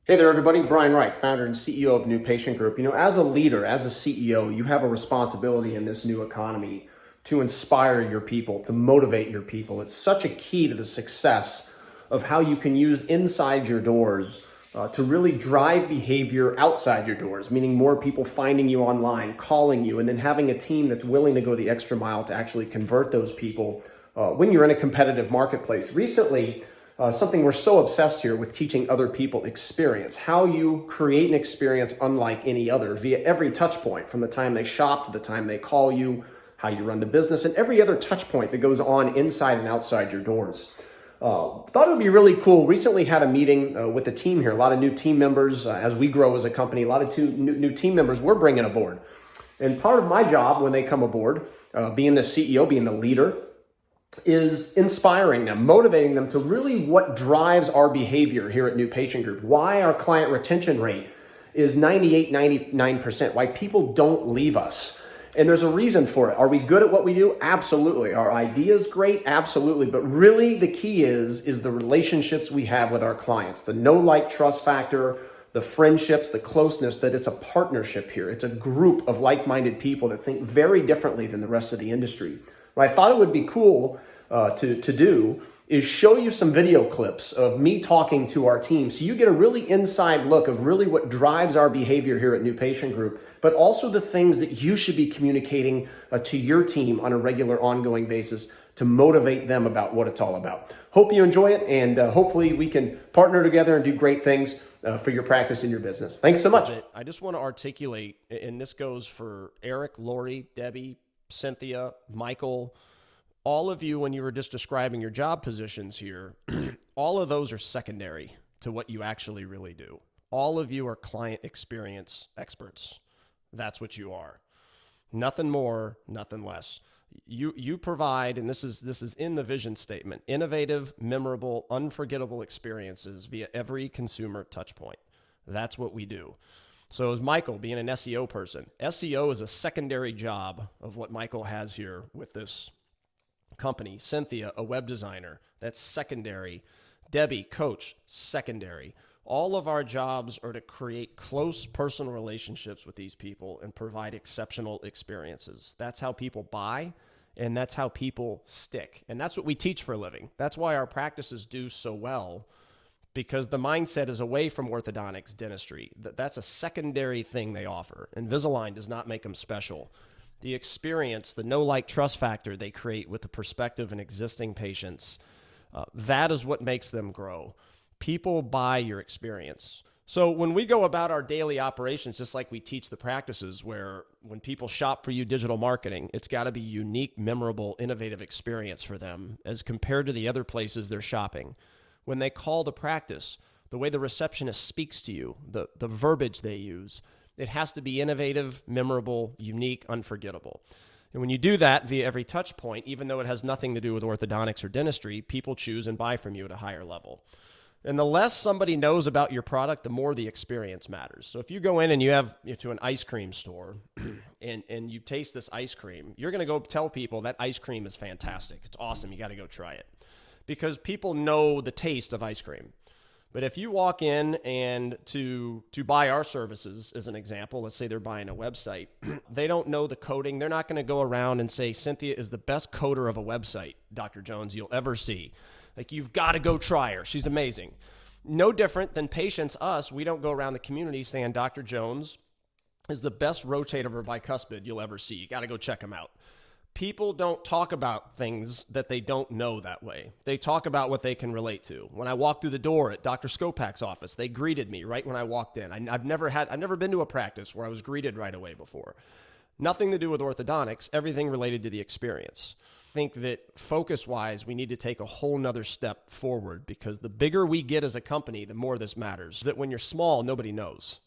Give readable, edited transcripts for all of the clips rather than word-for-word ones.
Hey there, everybody. Brian Wright, founder and CEO of New Patient Group. As a leader, as a CEO, you have a responsibility in this new economy to inspire your people, to motivate your people. It's such a key to the success of how you can use inside your doors to really drive behavior outside your doors, meaning more people finding you online, calling you, and then having a team that's willing to go the extra mile to actually convert those people when you're in a competitive marketplace. Recently, something we're so obsessed here with teaching other people experience, how you create an experience unlike any other via every touch point from the time they shop to the time they call you, how you run the business, and every other touch point that goes on inside and outside your doors. Thought it would be really cool. Recently had a meeting with the team here, a lot of new team members as we grow as a company, a lot of new team members we're bringing aboard. And part of my job when they come aboard, being the CEO, being the leader, is inspiring them, motivating them to really what drives our behavior here at New Patient Group, why our client retention rate is 98, 99%, why people don't leave us. And there's a reason for it. Are we good at what we do? Absolutely. Our idea is great? Absolutely. But really the key is the relationships we have with our clients, the know, like, trust factor, the friendships, the closeness, that it's a partnership here. It's a group of like-minded people that think very differently than the rest of the industry. What I thought it would be cool to do is show you some video clips of me talking to our team so you get a really inside look of really what drives our behavior here at New Patient Group, but also the things that you should be communicating to your team on a regular, ongoing basis to motivate them about what it's all about. Hope you enjoy it, and hopefully we can partner together and do great things for your practice and your business. Thanks so much. I just want to articulate, and this goes for Eric, Lori, Debbie, Cynthia, Michael, all of you, when you were just describing your job positions here, all of those are secondary to what you actually really do. All of you are client experience experts. That's what you are. Nothing more, nothing less. You provide, and this is in the vision statement, innovative, memorable, unforgettable experiences via every consumer touch point. That's what we do. So as Michael, being an SEO person, SEO is a secondary job of what Michael has here with this company. Cynthia, a web designer, that's secondary. Debbie, coach, secondary. All of our jobs are to create close personal relationships with these people and provide exceptional experiences. That's how people buy, and that's how people stick. And that's what we teach for a living. That's why our practices do so well, because the mindset is away from orthodontics, dentistry. That's a secondary thing they offer. Invisalign does not make them special. The experience, the know, like, trust factor they create with the prospective and existing patients, that is what makes them grow. People buy your experience. So when we go about our daily operations, just like we teach the practices, where when people shop for you digital marketing, it's got to be unique, memorable, innovative experience for them as compared to the other places they're shopping. When they call the practice, the way the receptionist speaks to you, the verbiage they use, it has to be innovative, memorable, unique, unforgettable. And when you do that via every touch point, even though it has nothing to do with orthodontics or dentistry, people choose and buy from you at a higher level. And the less somebody knows about your product, the more the experience matters. So if you go in and you have to an ice cream store and you taste this ice cream, you're going to go tell people that ice cream is fantastic. It's awesome. You got to go try it. Because people know the taste of ice cream. But if you walk in and to buy our services, as an example, let's say they're buying a website, they don't know the coding. They're not going to go around and say, Cynthia is the best coder of a website, Dr. Jones, you'll ever see. Like, you've got to go try her. She's amazing. No different than patients, us. We don't go around the community saying Dr. Jones is the best rotator of a bicuspid you'll ever see. You got to go check him out. People don't talk about things that they don't know that way. They talk about what they can relate to. When I walked through the door at Dr. Skopak's office, they greeted me right when I walked in. I've never been to a practice where I was greeted right away before. Nothing to do with orthodontics, everything related to the experience. I think that focus-wise, we need to take a whole nother step forward, because the bigger we get as a company, the more this matters. That when you're small, nobody knows.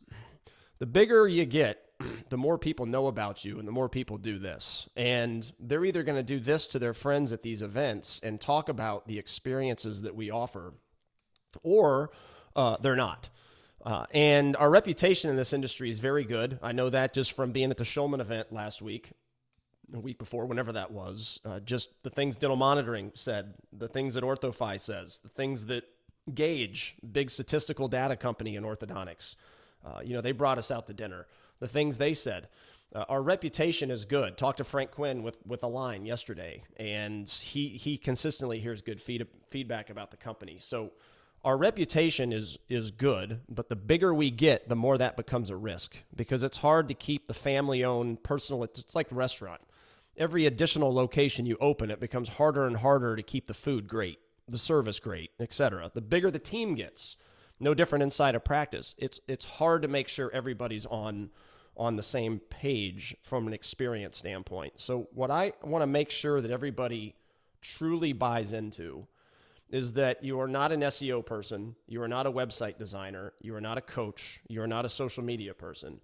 The bigger you get, the more people know about you and the more people do this. And they're either going to do this to their friends at these events and talk about the experiences that we offer, or they're not. And our reputation in this industry is very good. I know that just from being at the Schulman event last week, a week before, whenever that was, just the things Dental Monitoring said, the things that OrthoFi says, the things that Gauge, big statistical data company in orthodontics. They brought us out to dinner. The things they said. Our reputation is good. Talked to Frank Quinn with Align yesterday, and he consistently hears good feedback about the company. So our reputation is good, but the bigger we get, the more that becomes a risk, because it's hard to keep the family-owned personal. It's like the restaurant. Every additional location you open, it becomes harder and harder to keep the food great, the service great, etc. The bigger the team gets, no different inside of practice. It's hard to make sure everybody's on the same page from an experience standpoint. So what I want to make sure that everybody truly buys into is that you are not an SEO person, you are not a website designer, you are not a coach, you are not a social media person.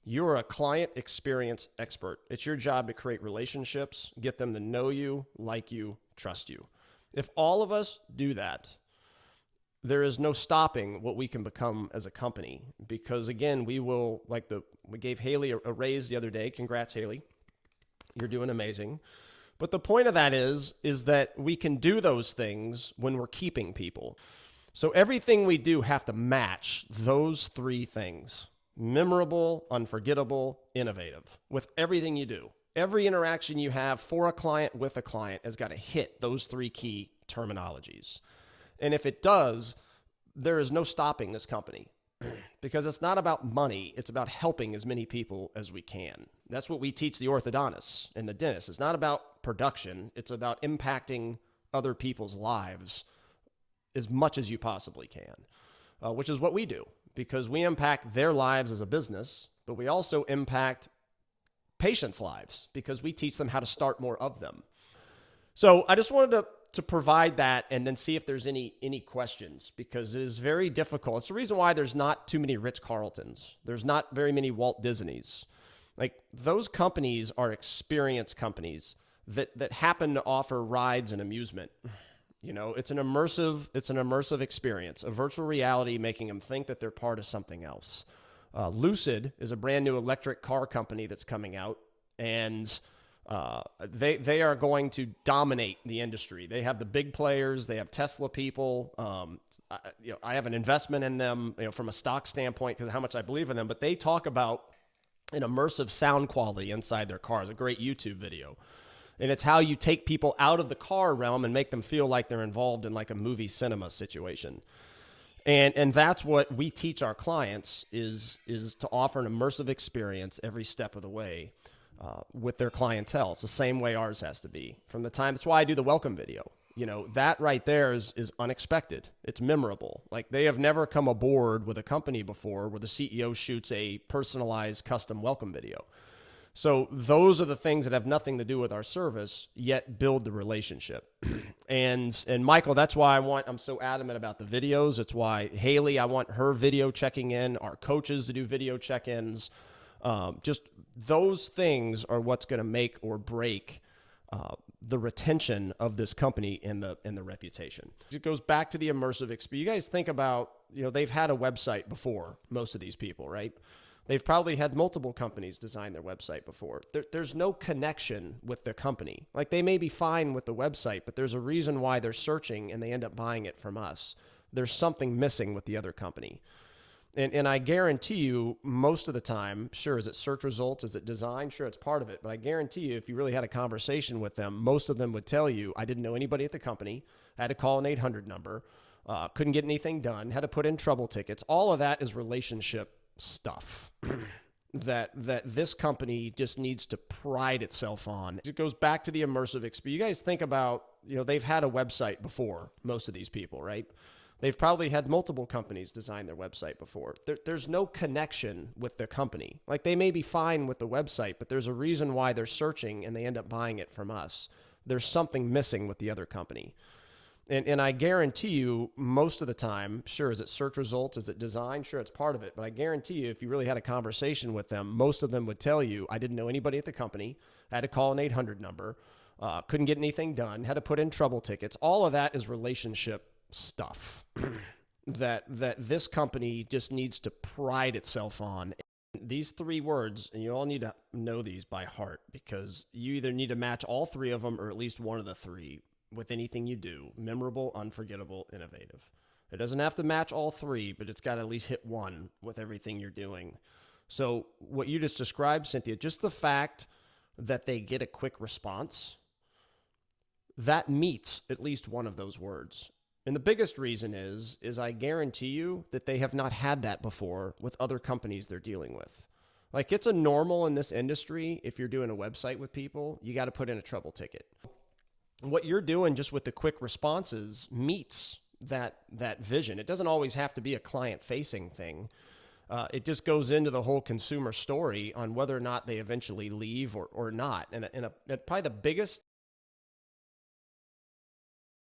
You are a client experience expert. It's your job to create relationships, get them to know you, like you, trust you. If all of us do that, there is no stopping what we can become as a company, because again, we gave Haley a raise the other day. Congrats, Haley. You're doing amazing. But the point of that is that we can do those things when we're keeping people. So everything we do have to match those three things: memorable, unforgettable, innovative, with everything you do. Every interaction you have for a client with a client has got to hit those three key terminologies. And if it does, there is no stopping this company, because it's not about money. It's about helping as many people as we can. That's what we teach the orthodontists and the dentists. It's not about production. It's about impacting other people's lives as much as you possibly can, which is what we do, because we impact their lives as a business, but we also impact patients' lives because we teach them how to start more of them. So I just wanted to provide that and then see if there's any questions, because it is very difficult. It's the reason why there's not too many Ritz-Carltons. There's not very many Walt Disneys. Like, those companies are experience companies that happen to offer rides and amusement. It's an immersive experience, a virtual reality making them think that they're part of something else. Lucid is a brand new electric car company that's coming out, and they are going to dominate the industry. They have the big players. They have Tesla people. I have an investment in them, from a stock standpoint, because of how much I believe in them. But they talk about an immersive sound quality inside their cars. A great YouTube video. And it's how you take people out of the car realm and make them feel like they're involved in like a movie cinema situation. And that's what we teach our clients is to offer an immersive experience every step of the way with their clientele. It's the same way ours has to be. That's why I do the welcome video. That right there is unexpected. It's memorable. Like, they have never come aboard with a company before where the CEO shoots a personalized custom welcome video. So those are the things that have nothing to do with our service, yet build the relationship. And Michael, that's why I'm so adamant about the videos. It's why Haley, I want her video checking in, our coaches to do video check-ins. Just those things are what's going to make or break the retention of this company and the reputation. It goes back to the immersive experience. You guys think about, they've had a website before, most of these people, right? They've probably had multiple companies design their website before. There's no connection with their company. Like, they may be fine with the website, but there's a reason why they're searching and they end up buying it from us. There's something missing with the other company. And I guarantee you, most of the time, sure, is it search results? Is it design? Sure, it's part of it. But I guarantee you, if you really had a conversation with them, most of them would tell you, I didn't know anybody at the company. I had to call an 800 number. Couldn't get anything done. Had to put in trouble tickets. All of that is relationship stuff that this company just needs to pride itself on. It goes back to the immersive experience. You guys think about, they've had a website before, most of these people, right? They've probably had multiple companies design their website before. There's no connection with their company. Like, they may be fine with the website, but there's a reason why they're searching and they end up buying it from us. There's something missing with the other company. And I guarantee you, most of the time, sure, is it search results? Is it design? Sure, it's part of it. But I guarantee you, if you really had a conversation with them, most of them would tell you, I didn't know anybody at the company. I had to call an 800 number. Couldn't get anything done. Had to put in trouble tickets. All of that is relationship stuff that this company just needs to pride itself on. These three words, and you all need to know these by heart, because you either need to match all three of them or at least one of the three with anything you do: memorable, unforgettable, innovative. It doesn't have to match all three, but it's got to at least hit one with everything you're doing. So what you just described, Cynthia, just the fact that they get a quick response, that meets at least one of those words. And the biggest reason is I guarantee you that they have not had that before with other companies they're dealing with. Like, it's a normal in this industry, if you're doing a website with people, you got to put in a trouble ticket. What you're doing just with the quick responses meets that vision. It doesn't always have to be a client-facing thing. It just goes into the whole consumer story on whether or not they eventually leave or not. And probably the biggest